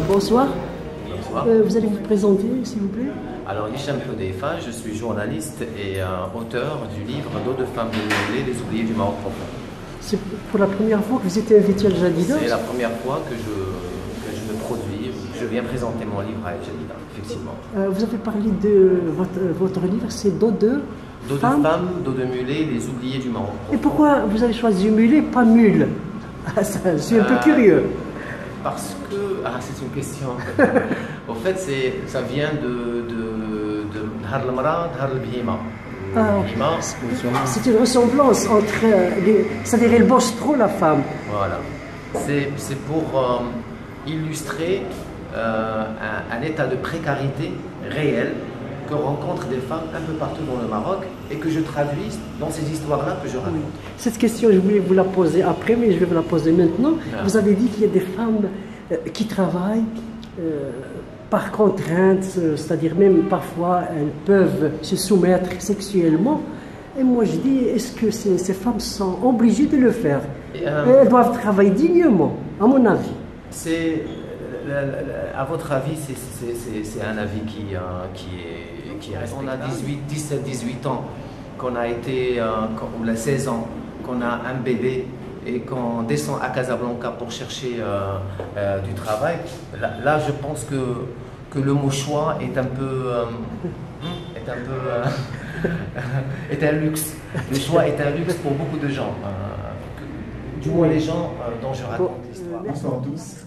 bonsoir. Bonsoir. Vous allez vous présenter, s'il vous plaît? Alors, Hicham Houdeifa, je suis journaliste et auteur du livre Dos de femmes dénudées, les oubliés du Maroc profond. C'est pour la première fois que vous êtes invité à Al Jadida? C'est la première fois que je me produis, je viens présenter mon livre à Al Jadida, effectivement. Vous avez parlé de votre livre, c'est Dos de Dos de femmes, dos de mulets, les oubliés du Maroc profond. Et pourquoi vous avez choisi mulet, pas mule? Je suis un peu curieux. Parce que, c'est une question. Au fait, ça vient de Dhar al-Mara, Dhar al-Bihima. C'est une ressemblance entre c'est-à-dire elle bosse trop, la femme. Voilà. C'est pour illustrer un état de précarité réel que rencontrent des femmes un peu partout dans le Maroc et que je traduis dans ces histoires-là que je raconte. Oui. Cette question, je voulais vous la poser après, mais je vais vous la poser maintenant. Vous avez dit qu'il y a des femmes qui travaillent par contrainte, c'est-à-dire même parfois elles peuvent se soumettre sexuellement. Et moi je dis, est-ce que ces femmes sont obligées de le faire? Elles doivent travailler dignement, à mon avis. À votre avis, c'est un avis qui est respectable. On a 17, 18 ans, qu'on a été, ou a 16 ans, qu'on a un bébé et qu'on descend à Casablanca pour chercher du travail. Là, je pense que le mot choix est un luxe. Le choix est un luxe pour beaucoup de gens. Du moins les gens dont je raconte l'histoire. Bonsoir à tous.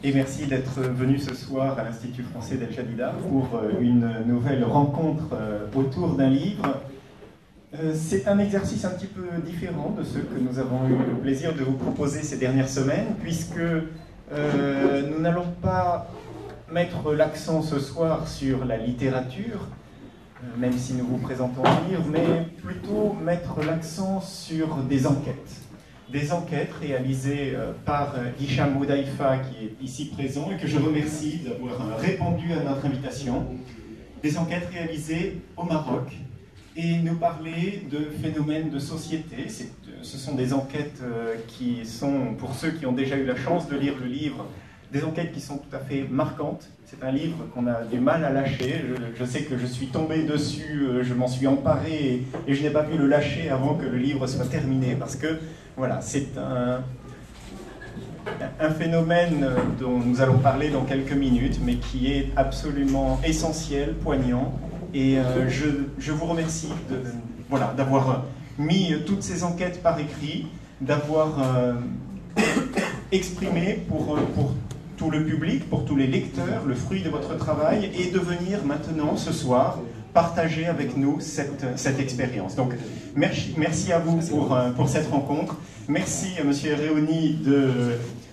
Et merci d'être venus ce soir à l'Institut français d'Al Jadida pour une nouvelle rencontre autour d'un livre. C'est un exercice un petit peu différent de ce que nous avons eu le plaisir de vous proposer ces dernières semaines, puisque nous n'allons pas mettre l'accent ce soir sur la littérature, même si nous vous présentons un livre, mais plutôt mettre l'accent sur des enquêtes. Des enquêtes réalisées par Hicham Houdeifa, qui est ici présent et que je remercie d'avoir répondu à notre invitation. Des enquêtes réalisées au Maroc et nous parler de phénomènes de société. Ce sont des enquêtes qui sont, pour ceux qui ont déjà eu la chance de lire le livre, des enquêtes qui sont tout à fait marquantes. C'est un livre qu'on a du mal à lâcher. Je sais que je suis tombé dessus, je m'en suis emparé et je n'ai pas pu le lâcher avant que le livre soit terminé parce que voilà, c'est un phénomène dont nous allons parler dans quelques minutes, mais qui est absolument essentiel, poignant. Et je vous remercie d'avoir mis toutes ces enquêtes par écrit, d'avoir exprimé pour tout le public, pour tous les lecteurs, le fruit de votre travail, et de venir maintenant, ce soir, partager avec nous cette expérience. Donc, merci à vous pour cette rencontre. Merci à M. Réoni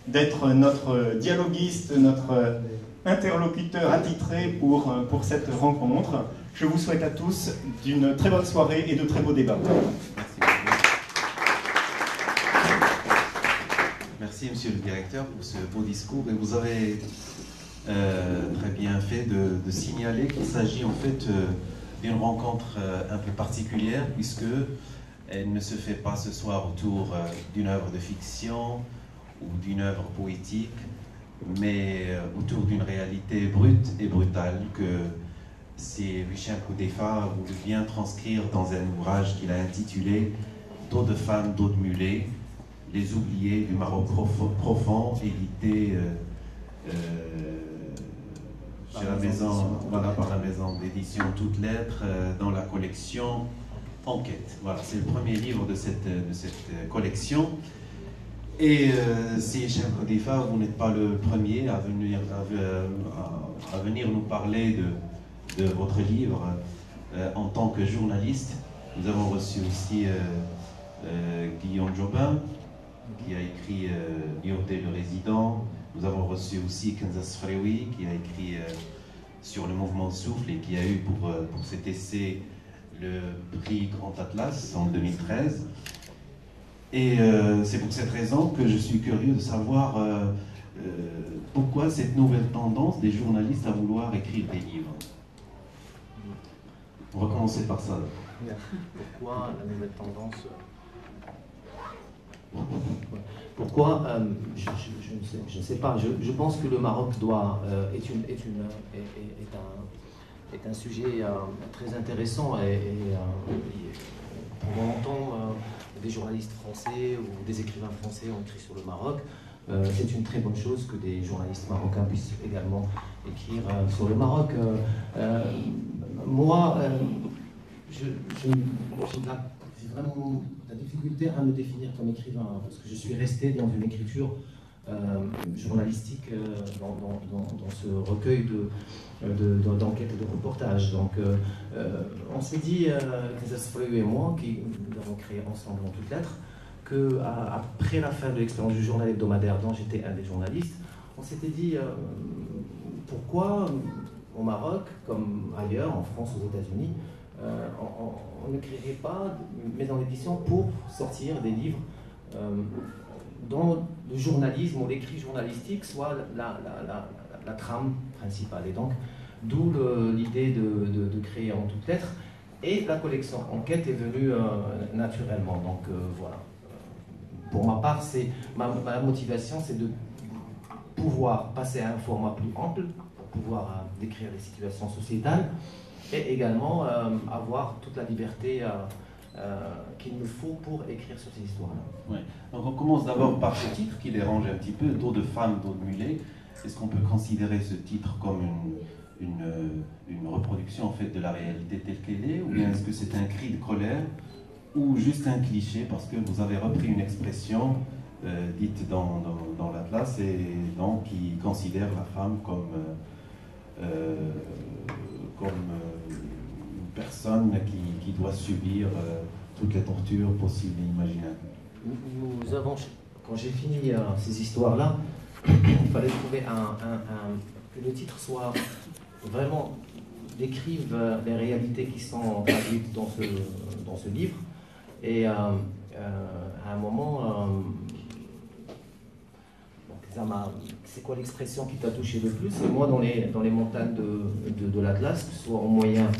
d'être notre dialoguiste, notre interlocuteur attitré pour cette rencontre. Je vous souhaite à tous d'une très bonne soirée et de très beaux débats. Merci, monsieur le directeur, pour ce beau discours. Et vous avez très bien fait de signaler qu'il s'agit en fait d'une rencontre un peu particulière, puisque elle ne se fait pas ce soir autour d'une œuvre de fiction ou d'une œuvre poétique, mais autour d'une réalité brute et brutale que c'est Hicham Houdeifa a voulu bien transcrire dans un ouvrage qu'il a intitulé « Dos de femmes, dos de mulets, les oubliés du Maroc profond », édité par la maison d'édition Toutes Lettres dans la collection Enquête. Voilà, c'est le premier livre de cette collection. Et si Hicham Houdeifa, vous n'êtes pas le premier à venir nous parler de votre livre en tant que journaliste. Nous avons reçu aussi Guillaume Jobin, qui a écrit Liberté le résident. Nous avons reçu aussi Kansas Frewi, qui a écrit sur le mouvement Souffle et qui a eu pour cet essai le prix Grand Atlas en 2013. Et c'est pour cette raison que je suis curieux de savoir pourquoi cette nouvelle tendance des journalistes à vouloir écrire des livres. On va commencer par ça. Pourquoi la nouvelle tendance? Pourquoi je ne sais pas. Je pense que le Maroc est un sujet très intéressant et pendant longtemps, des journalistes français ou des écrivains français ont écrit sur le Maroc. C'est une très bonne chose que des journalistes marocains puissent également écrire sur le Maroc. Moi, j'ai vraiment la difficulté à me définir comme écrivain, hein, parce que je suis resté dans une écriture journalistique dans ce recueil d'enquêtes et de reportages. Donc, on s'est dit, Kézas et moi, qui nous avons créé ensemble en toutes lettres, qu'après la fin de l'expérience du journal hebdomadaire dont j'étais un des journalistes, on s'était dit pourquoi au Maroc, comme ailleurs, en France, aux États-Unis, on ne créerait pas une maison d'édition pour sortir des livres dont le journalisme ou l'écrit journalistique soit la trame principale. Et donc, d'où l'idée de créer en toutes lettres. Et la collection Enquête est venue naturellement. Donc voilà. Pour ma part, ma motivation, c'est de pouvoir passer à un format plus ample, pour pouvoir décrire les situations sociétales, et également avoir toute la liberté qu'il me faut pour écrire sur ces histoires-là. Ouais. Donc on commence d'abord par ce titre qui dérange un petit peu, Dos de femme, dos de mulet. Est-ce qu'on peut considérer ce titre comme une reproduction en fait de la réalité telle qu'elle est, ou bien est-ce que c'est un cri de colère, ou juste un cliché parce que vous avez repris une expression dite dans l'Atlas et donc qui considère la femme comme une personne qui doit subir toutes les tortures possibles et imaginables. Nous avons, quand j'ai fini ces histoires-là, il fallait trouver que le titre soit vraiment décrive les réalités qui sont traduites dans ce livre. Et à un moment, c'est quoi l'expression qui t'a touché le plus? Et moi, dans les montagnes de l'Atlas, que ce soit en moyen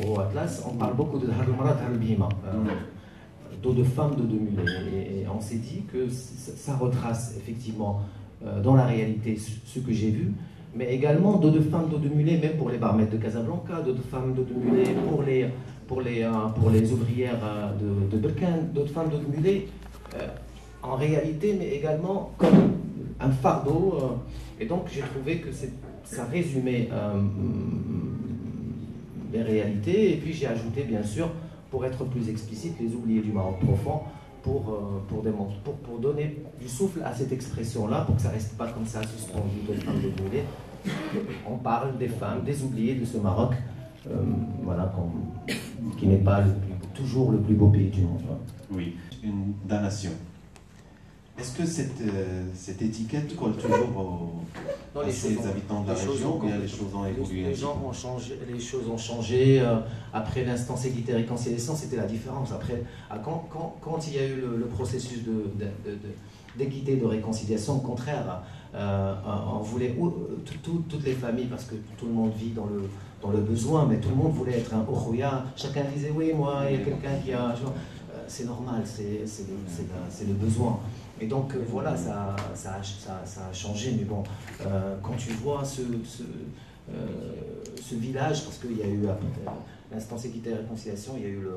ou au Atlas, on parle beaucoup de Harumrat al-Bima, dos de femme, dos de mulet. Et on s'est dit que ça retrace effectivement dans la réalité ce que j'ai vu, mais également dos de femme, dos de mulet, même pour les barmettes de Casablanca, dos de femme, dos de mulet pour les ouvrières de Berkane, dos de femme, dos de mulet, en réalité, mais également comme un fardeau. Et donc j'ai trouvé que ça résumait les réalités. Et puis j'ai ajouté, bien sûr, pour être plus explicite, les oubliés du Maroc profond, pour donner du souffle à cette expression-là, pour que ça ne reste pas comme ça suspendu de femmes de mulet. On parle des femmes, des oubliés de ce Maroc, voilà, qui n'est pas toujours le plus beau pays du monde. Oui, une damnation. Est-ce que cette étiquette colle toujours à ces habitants de la région, ou bien les choses ont évolué? Les choses ont changé. Après l'instance Égalité et Réconciliation, c'était la différence. Après, quand il y a eu le processus d'équité et de réconciliation, au contraire, on voulait toutes les familles, parce que tout le monde vit dans le besoin, mais tout le monde voulait être un Okhouya. Chacun disait oui, moi, il y a quelqu'un qui a. C'est normal, c'est le besoin. Et donc voilà, ça a changé, mais bon, quand tu vois ce village, parce qu'il y a eu l'instance Équité et Réconciliation, il y a eu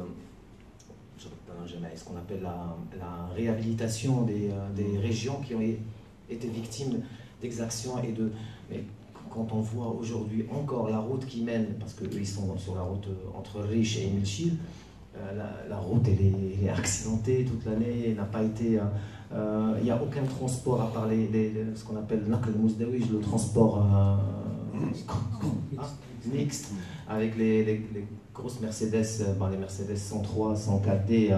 ce qu'on appelle la réhabilitation des régions qui ont été victimes d'exactions mais quand on voit aujourd'hui encore la route qui mène, parce qu'eux ils sont sur la route entre Riche et Milchil, la route elle est accidentée toute l'année, n'a pas été. Il n'y a aucun transport à part ce qu'on appelle le transport mixte, avec les grosses Mercedes, les Mercedes 103, 104D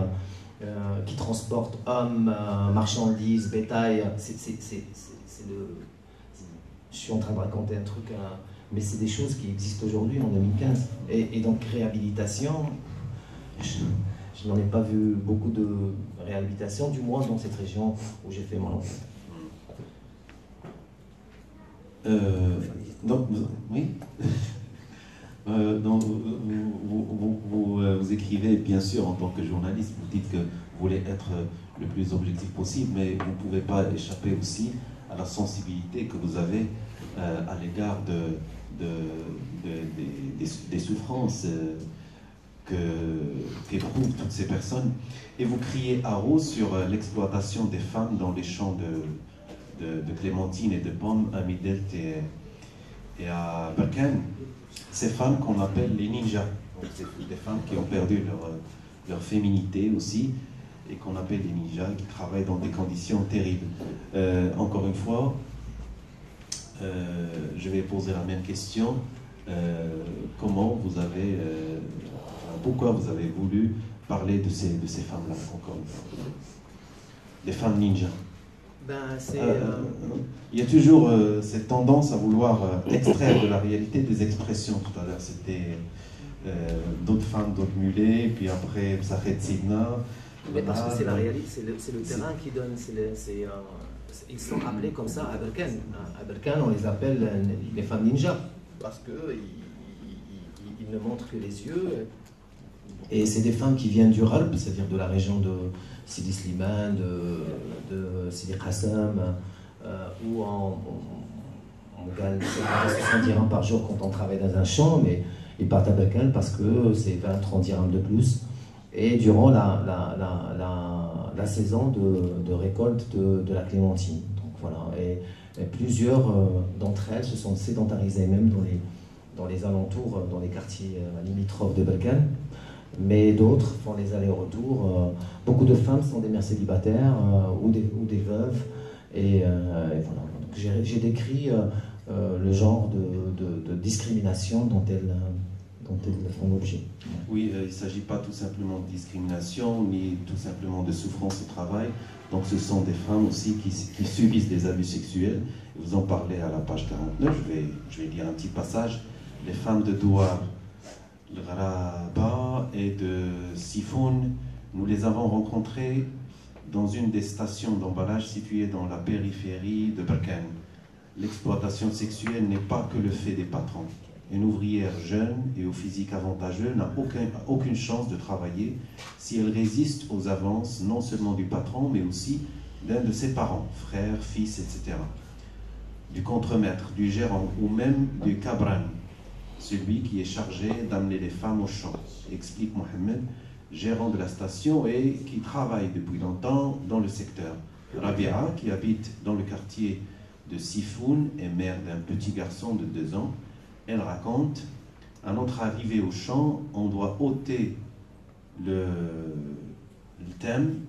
qui transportent hommes, marchandises, bétail. Je suis en train de raconter un truc, mais c'est des choses qui existent aujourd'hui en 2015. Et donc réhabilitation, je n'en ai pas vu beaucoup de réhabilitation, du moins dans cette région où j'ai fait mon enquête. Donc, oui. Donc, vous écrivez écrivez, bien sûr, en tant que journaliste, vous dites que vous voulez être le plus objectif possible, mais vous ne pouvez pas échapper aussi à la sensibilité que vous avez à l'égard des souffrances qu'éprouvent toutes ces personnes. Et vous criez à haut sur l'exploitation des femmes dans les champs de clémentines et de pommes à Midelt et à Berkane. Ces femmes qu'on appelle les ninjas. Donc c'est des femmes qui ont perdu leur féminité aussi, et qu'on appelle des ninjas, qui travaillent dans des conditions terribles. Encore une fois, je vais poser la même question. Comment vous avez, pourquoi vous avez voulu parler de ces femmes-là, encore une fois, des femmes ninjas? Il y a toujours cette tendance à vouloir extraire de la réalité des expressions. Tout à l'heure, c'était d'autres femmes, d'autres mulets, puis après, Psachet Sidna. Mais parce que c'est la réalité, c'est le terrain qui donne. Ils sont appelés comme ça à Berkane. À Berkane, on les appelle les femmes ninjas, parce qu'ils ne montrent que les yeux. Et c'est des femmes qui viennent du Harb, c'est-à-dire de la région de Sidi Slimane, de Sidi Qassam, où on gagne 70 dirhams par jour quand on travaille dans un champ, mais ils partent à Berkane parce que c'est 20-30 dirhams de plus. Et durant la saison de récolte de la clémentine. Donc voilà. Et plusieurs d'entre elles se sont sédentarisées même dans les alentours, dans les quartiers limitrophes de Berkane. Mais d'autres font les allers-retours. Beaucoup de femmes sont des mères célibataires ou des veuves. Et voilà. J'ai décrit le genre de discrimination dont elles font l'objet. Oui, il ne s'agit pas tout simplement de discrimination, ni tout simplement de souffrance au travail. Donc ce sont des femmes aussi qui subissent des abus sexuels. Vous en parlez à la page 49, je vais lire un petit passage. Les femmes de Douar, le Gharaba et de Sifoun, nous les avons rencontrées dans une des stations d'emballage situées dans la périphérie de Berkane. L'exploitation sexuelle n'est pas que le fait des patrons. Une ouvrière jeune et au physique avantageux n'a aucune chance de travailler si elle résiste aux avances non seulement du patron, mais aussi d'un de ses parents, frères, fils, etc. Du contremaître, du gérant ou même du cabran, celui qui est chargé d'amener les femmes au champ, explique Mohamed, gérant de la station et qui travaille depuis longtemps dans le secteur. Rabia, qui habite dans le quartier de Sifoun, est mère d'un petit garçon de 2 ans. Elle raconte, à notre arrivée au champ, on doit ôter le thème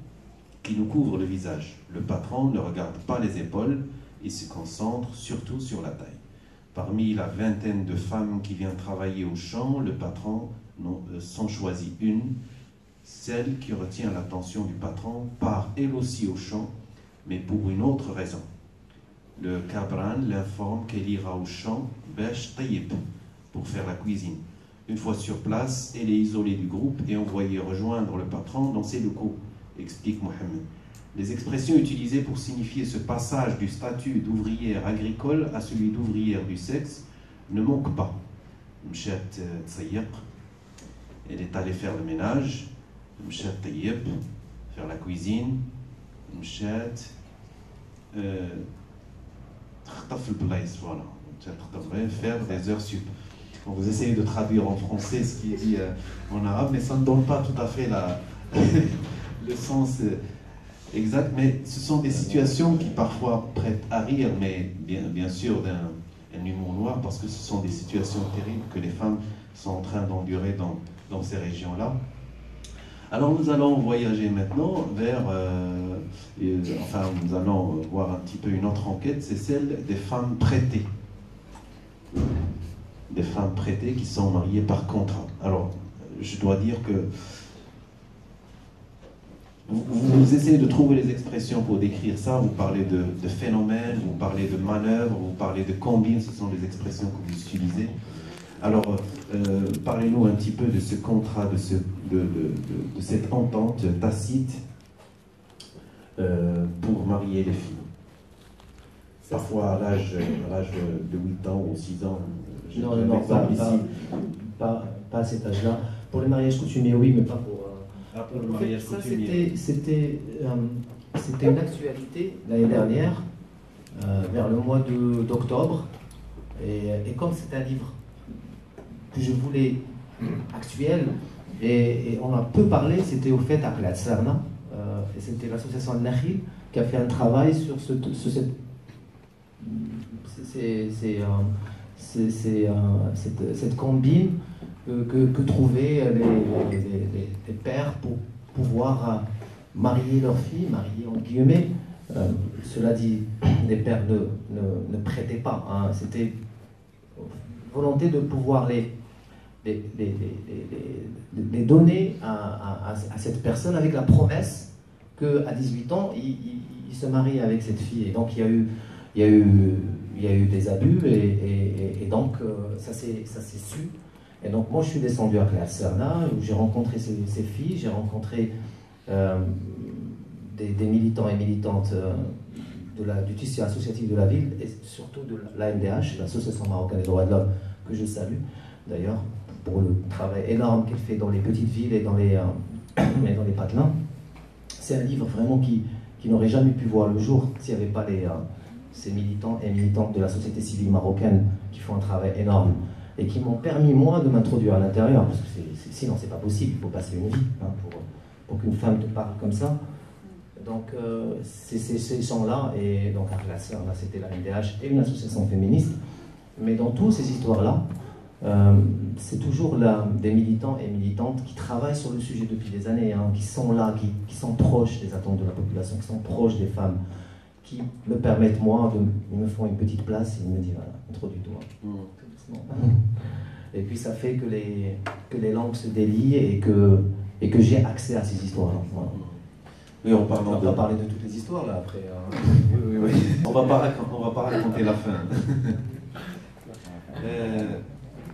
qui nous couvre le visage. Le patron ne regarde pas les épaules, il se concentre surtout sur la taille. Parmi la vingtaine de femmes qui viennent travailler au champ, le patron s'en choisit une, celle qui retient l'attention du patron, part elle aussi au champ, mais pour une autre raison. Le cabran l'informe qu'elle ira au champ Besh Tayyib pour faire la cuisine. Une fois sur place, elle est isolée du groupe et envoyée rejoindre le patron dans ses locaux, explique Mohamed. Les expressions utilisées pour signifier ce passage du statut d'ouvrière agricole à celui d'ouvrière du sexe ne manquent pas. Mchat Tsayyib, elle est allée faire le ménage. Mchat Tayyib, faire la cuisine. Mchat voilà, faire des heures sup. Donc vous essayez de traduire en français ce qui est dit en arabe, mais ça ne donne pas tout à fait le sens exact. Mais ce sont des situations qui parfois prêtent à rire, mais bien sûr d'un humour noir, parce que ce sont des situations terribles que les femmes sont en train d'endurer dans ces régions-là. Alors nous allons voyager maintenant vers, nous allons voir un petit peu une autre enquête, c'est celle des femmes prêtées. Des femmes prêtées qui sont mariées par contrat. Alors, je dois dire que vous essayez de trouver les expressions pour décrire ça, vous parlez de phénomène, vous parlez de manœuvre, vous parlez de combine, ce sont les expressions que vous utilisez. Alors, parlez-nous un petit peu de ce contrat, de cette entente tacite pour marier les filles. Parfois à l'âge de 8 ans ou 6 ans. Non, pas à cet âge-là. Pour les mariages coutumiers, oui, mais pas pour... pour le mariage ça, coutumier. c'était une actualité l'année dernière, vers le mois d'octobre. Et comme c'est un livre que je voulais actuel, et on a peu parlé, c'était au fait à Plat Serna, et c'était l'association Al-Nakhil qui a fait un travail sur cette combine que trouvaient les pères pour pouvoir marier leurs filles, marier en guillemets. Cela dit, les pères ne prêtaient pas, hein. C'était volonté de pouvoir les donner à cette personne avec la promesse qu'à 18 ans, il se marie avec cette fille. Et donc il y a eu des abus et donc ça s'est su. Et donc moi je suis descendu à Claire Serna où j'ai rencontré ces filles, j'ai rencontré des militants et militantes du tissu associatif de la ville et surtout de l'AMDH, l'Association marocaine des droits de l'homme, que je salue d'ailleurs pour le travail énorme qu'elle fait dans les petites villes et dans les patelins. C'est un livre vraiment qui n'aurait jamais pu voir le jour s'il n'y avait pas ces militants et militantes de la société civile marocaine qui font un travail énorme et qui m'ont permis, moi, de m'introduire à l'intérieur, parce que sinon c'est pas possible, il faut passer une vie hein, pour qu'une femme te parle comme ça. Donc c'est ces gens-là, et donc à la sœur, là c'était la MDH et une association féministe, mais dans toutes ces histoires-là, c'est toujours des militants et militantes qui travaillent sur le sujet depuis des années, hein, qui sont là, qui sont proches des attentes de la population, qui sont proches des femmes, qui me permettent, moi, ils me font une petite place, ils me disent, voilà, introduis-toi. Et puis ça fait que les langues se délient et que j'ai accès à ces histoires-là. Voilà. Oui, on va pas parler de toutes les histoires là après. Oui. On va pas raconter la fin.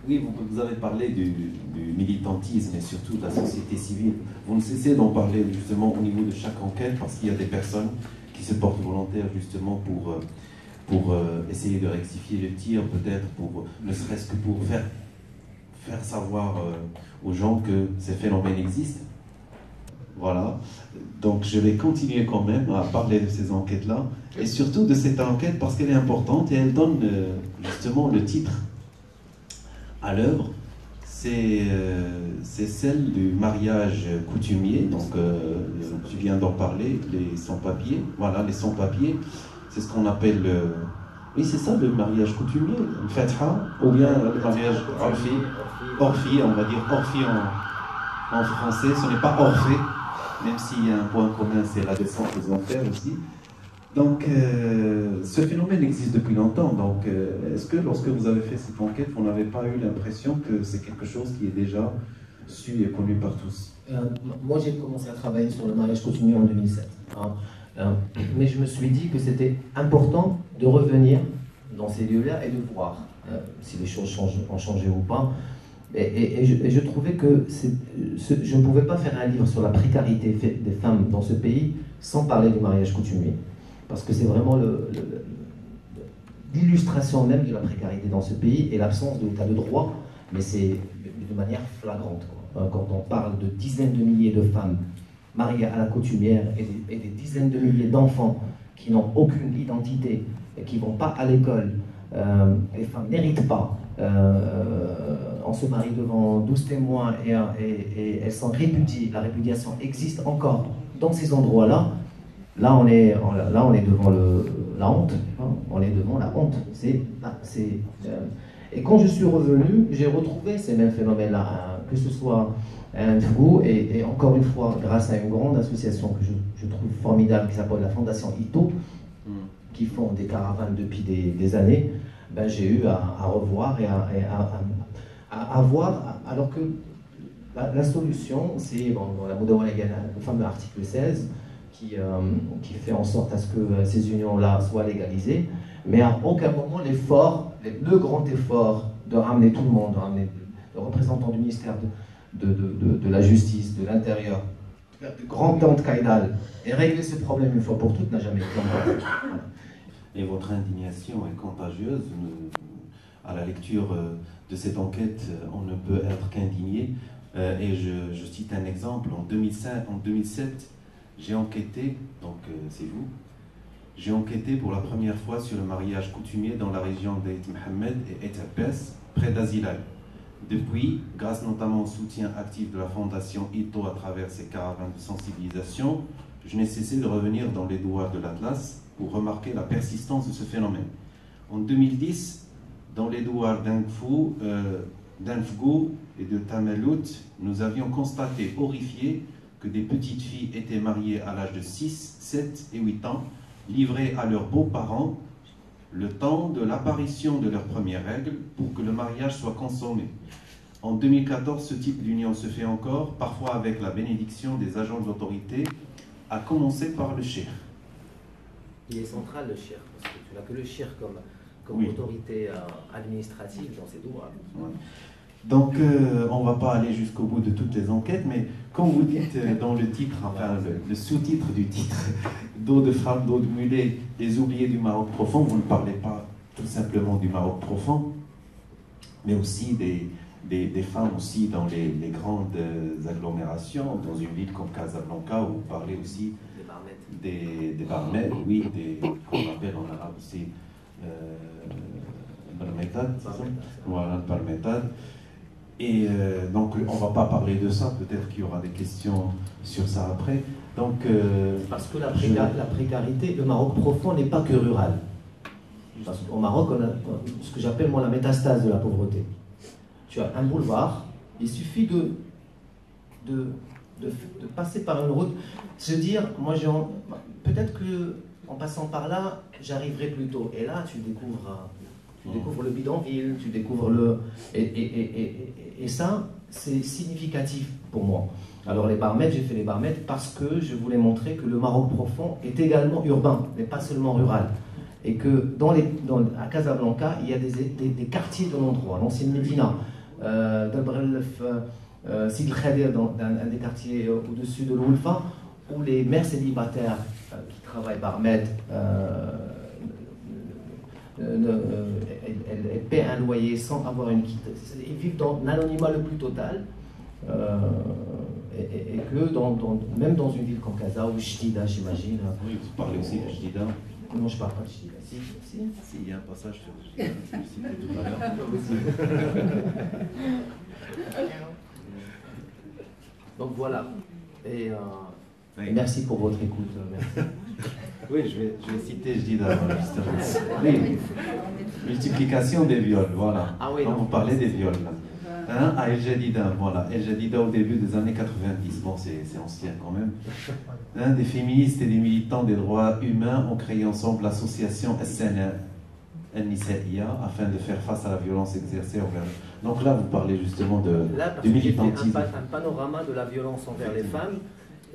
Oui, vous avez parlé du militantisme et surtout de la société civile. Vous ne cessez d'en parler justement au niveau de chaque enquête parce qu'il y a des personnes qui se portent volontaires justement pour essayer de rectifier le tir, peut-être ne serait-ce que pour faire savoir aux gens que ces phénomènes existent. Voilà, donc je vais continuer quand même à parler de ces enquêtes-là, et surtout de cette enquête parce qu'elle est importante et elle donne justement le titre à l'œuvre. C'est celle du mariage coutumier, donc tu viens d'en parler, les sans-papiers. Voilà, les sans-papiers, c'est ce qu'on appelle, oui c'est ça le mariage coutumier, le fatha, ou bien le mariage orfi, on va dire orfi en français, ce n'est pas orphée. Même s'il y a un point commun, c'est la descente aux enfers aussi. Donc, ce phénomène existe depuis longtemps. Donc, est-ce que lorsque vous avez fait cette enquête, vous n'avez pas eu l'impression que c'est quelque chose qui est déjà su et connu par tous? Moi, j'ai commencé à travailler sur le mariage coutumier en 2007. Hein. Mais je me suis dit que c'était important de revenir dans ces lieux-là et de voir si les choses ont changé ou pas. Et je trouvais que je ne pouvais pas faire un livre sur la précarité des femmes dans ce pays sans parler du mariage coutumier. Parce que c'est vraiment l'illustration même de la précarité dans ce pays et l'absence de l'état de droit, mais c'est de manière flagrante, quoi. Quand on parle de dizaines de milliers de femmes mariées à la coutumière et des dizaines de milliers d'enfants qui n'ont aucune identité et qui ne vont pas à l'école, les femmes n'héritent pas. On se marie devant 12 témoins et elles sont répudiées. La répudiation existe encore dans ces endroits-là. Là, on est devant la honte. Hein, on est devant la honte. Et quand je suis revenu, j'ai retrouvé ces mêmes phénomènes-là, hein, que ce soit un Ndfou, et encore une fois, grâce à une grande association que je trouve formidable qui s'appelle la Fondation Ito, qui font des caravanes depuis des années. Ben, j'ai eu à revoir et à voir, alors que la solution, c'est la Moudawala, le fameux article 16, qui fait en sorte à ce que ces unions-là soient légalisées, mais à aucun moment le grand effort de ramener tout le monde, de ramener le représentant du ministère de la Justice, de l'Intérieur, le grand temps de Kaïdal, et régler ce problème une fois pour toutes n'a jamais été encore. Et votre indignation est contagieuse. À la lecture de cette enquête, on ne peut être qu'indigné. Et je cite un exemple. En 2007, j'ai enquêté, donc c'est vous, j'ai enquêté pour la première fois sur le mariage coutumier dans la région d'Eit Mohammed et Eit Abbas, près d'Azilal. Depuis, grâce notamment au soutien actif de la fondation ITO à travers ses caravanes de sensibilisation, je n'ai cessé de revenir dans les douars de l'Atlas pour remarquer la persistance de ce phénomène. En 2010, dans les douars d'Anfgou et de Tamelout, nous avions constaté, horrifiés, que des petites filles étaient mariées à l'âge de 6, 7 et 8 ans, livrées à leurs beaux-parents le temps de l'apparition de leurs premières règles pour que le mariage soit consommé. En 2014, ce type d'union se fait encore, parfois avec la bénédiction des agents de l'autorité, à commencer par le cheikh. Il est central le cheikh, parce que tu n'as que le cheikh comme Oui. autorité administrative dans ces douars. Ouais. Donc, on ne va pas aller jusqu'au bout de toutes les enquêtes, mais comme vous dites dans le titre, enfin le sous-titre du titre, Dos de femmes, dos de mulets, les oubliés du Maroc profond, vous ne parlez pas tout simplement du Maroc profond, mais aussi des femmes aussi dans les grandes agglomérations, dans une ville comme Casablanca, où vous parlez aussi des barmaids, oui, qu'on appelle en arabe aussi barmétades, c'est ça ? Voilà, le barmétade. Et donc, on ne va pas parler de ça, peut-être qu'il y aura des questions sur ça après. Donc, parce que la précarité, le Maroc profond n'est pas que rural. Parce qu'au Maroc, on a ce que j'appelle moi la métastase de la pauvreté. Tu as un boulevard, il suffit de passer par une route, se dire, moi peut-être que en passant par là, j'arriverai plus tôt. Et là, tu découvres le bidonville, tu découvres le... Et ça, c'est significatif pour moi. Alors les barmaids, j'ai fait les barmaids parce que je voulais montrer que le Maroc profond est également urbain, mais pas seulement rural. Et que à Casablanca, il y a des quartiers de l'endroit, l'ancienne Médina, Dabrelf, Sid Khadir, dans un des quartiers au-dessus de l'Oulfa, où les mères célibataires qui travaillent barmaid, elles paient un loyer sans avoir une quitte. Ils vivent dans l'anonymat le plus total. Et que même dans une ville comme Casa ou Jdida, j'imagine. oui, vous parlez aussi de Jdida. Non, je ne parle pas de Jdida. Si, il y a un passage sur Jdida, je le citais tout à l'heure. Donc voilà. Et Oui. merci pour votre écoute. Merci. Oui, je vais citer Jdida, voilà, justement. Oui, multiplication des viols, voilà. Ah oui, quand non. vous parlez des viols, là. Hein, à El Jadida, voilà. El Jadida au début des années 90, bon, c'est ancien quand même. Hein, des féministes et des militants des droits humains ont créé ensemble l'association SNA Nisaiya afin de faire face à la violence exercée envers eux. Donc là, vous parlez justement du militantisme. Un panorama de la violence envers les femmes.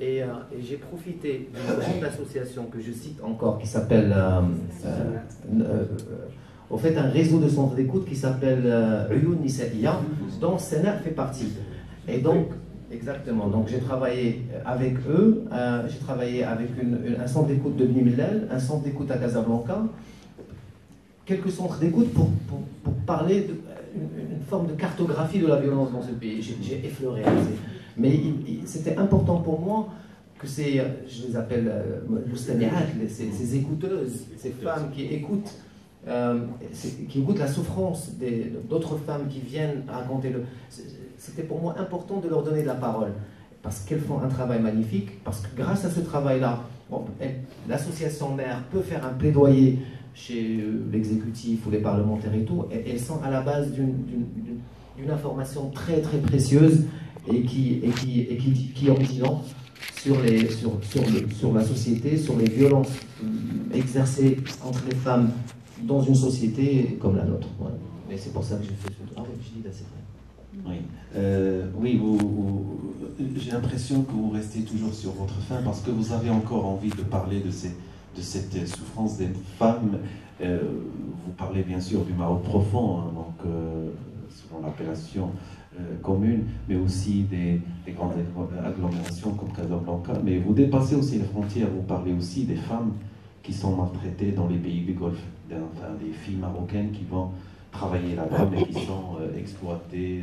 Et j'ai profité d'une grande association que je cite encore, qui s'appelle, au fait, un réseau de centres d'écoute qui s'appelle Uyun Nisaiya, dont Sénat fait partie. Et donc, exactement, donc j'ai travaillé avec eux, j'ai travaillé avec un centre d'écoute de Bni Mellal, un centre d'écoute à Casablanca, quelques centres d'écoute pour parler d'une forme de cartographie de la violence dans ce pays. J'ai effleuré. Mais c'était important pour moi que je les appelle ces écouteuses, ces femmes qui écoutent la souffrance d'autres femmes qui viennent raconter C'était pour moi important de leur donner de la parole, parce qu'elles font un travail magnifique, parce que grâce à ce travail-là, l'association mère peut faire un plaidoyer chez l'exécutif ou les parlementaires et tout, et elles sont à la base d'une information très très précieuse et qui en disant sur la société, sur les violences exercées entre les femmes dans une société comme la nôtre. Voilà. Et c'est pour ça que j'ai fait ce... Ah oui, je dis là, c'est vrai. Oui, j'ai l'impression que vous restez toujours sur votre faim parce que vous avez encore envie de parler de cette souffrance des femmes. Vous parlez bien sûr du Maroc profond, hein, donc selon l'appellation commune, mais aussi des grandes agglomérations comme Casablanca. Mais vous dépassez aussi les frontières, vous parlez aussi des femmes qui sont maltraitées dans les pays du Golfe, des filles marocaines qui vont travaillé là-bas, mais qui sont exploités,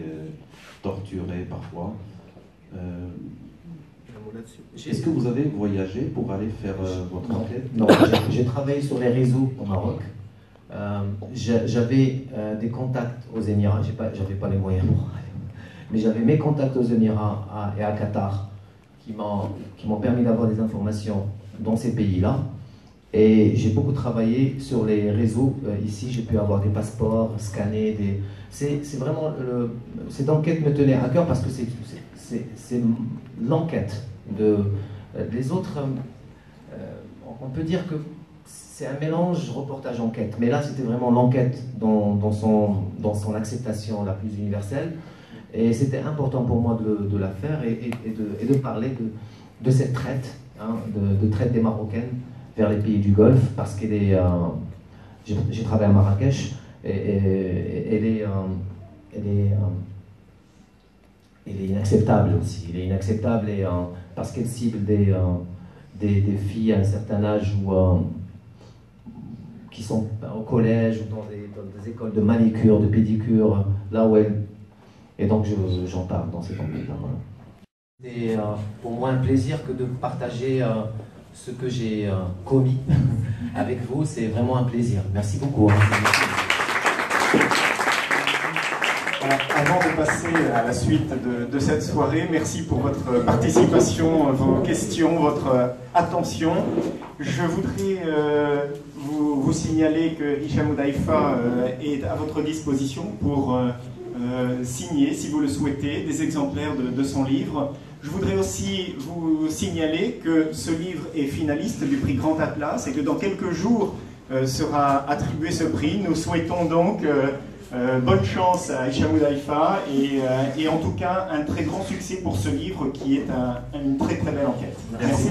torturés parfois. Est-ce que vous avez voyagé pour aller faire votre enquête? Non, j'ai travaillé sur les réseaux au Maroc. J'avais des contacts aux Émirats, j'avais pas les moyens pour aller, mais j'avais mes contacts aux Émirats et à Qatar qui m'ont permis d'avoir des informations dans ces pays-là. Et j'ai beaucoup travaillé sur les réseaux. Ici, j'ai pu avoir des passeports, scanner des... C'est vraiment... Cette enquête me tenait à cœur parce que c'est l'enquête de... Les autres... on peut dire que c'est un mélange reportage-enquête. Mais là, c'était vraiment l'enquête dans son acceptation la plus universelle. Et c'était important pour moi de la faire et de parler de cette traite, hein, de traite des Marocaines vers les pays du Golfe, parce qu'elle est... j'ai travaillé à Marrakech, et elle est inacceptable aussi. Elle est inacceptable parce qu'elle cible des filles à un certain âge qui sont au collège ou dans des écoles de manicure, de pédicure, là où elle... Et donc j'en parle dans cette enquête-là. Voilà. C'est pour moi un plaisir que de partager ce que j'ai commis avec vous. C'est vraiment un plaisir. Merci beaucoup. Avant de passer à la suite de cette soirée, merci pour votre participation, vos questions, votre attention. Je voudrais vous signaler que Hicham Oudaifa est à votre disposition pour signer, si vous le souhaitez, des exemplaires de son livre. Je voudrais aussi vous signaler que ce livre est finaliste du prix Grand Atlas et que dans quelques jours sera attribué ce prix. Nous souhaitons donc bonne chance à Hicham Oudaifa et en tout cas un très grand succès pour ce livre qui est une très très belle enquête. Merci.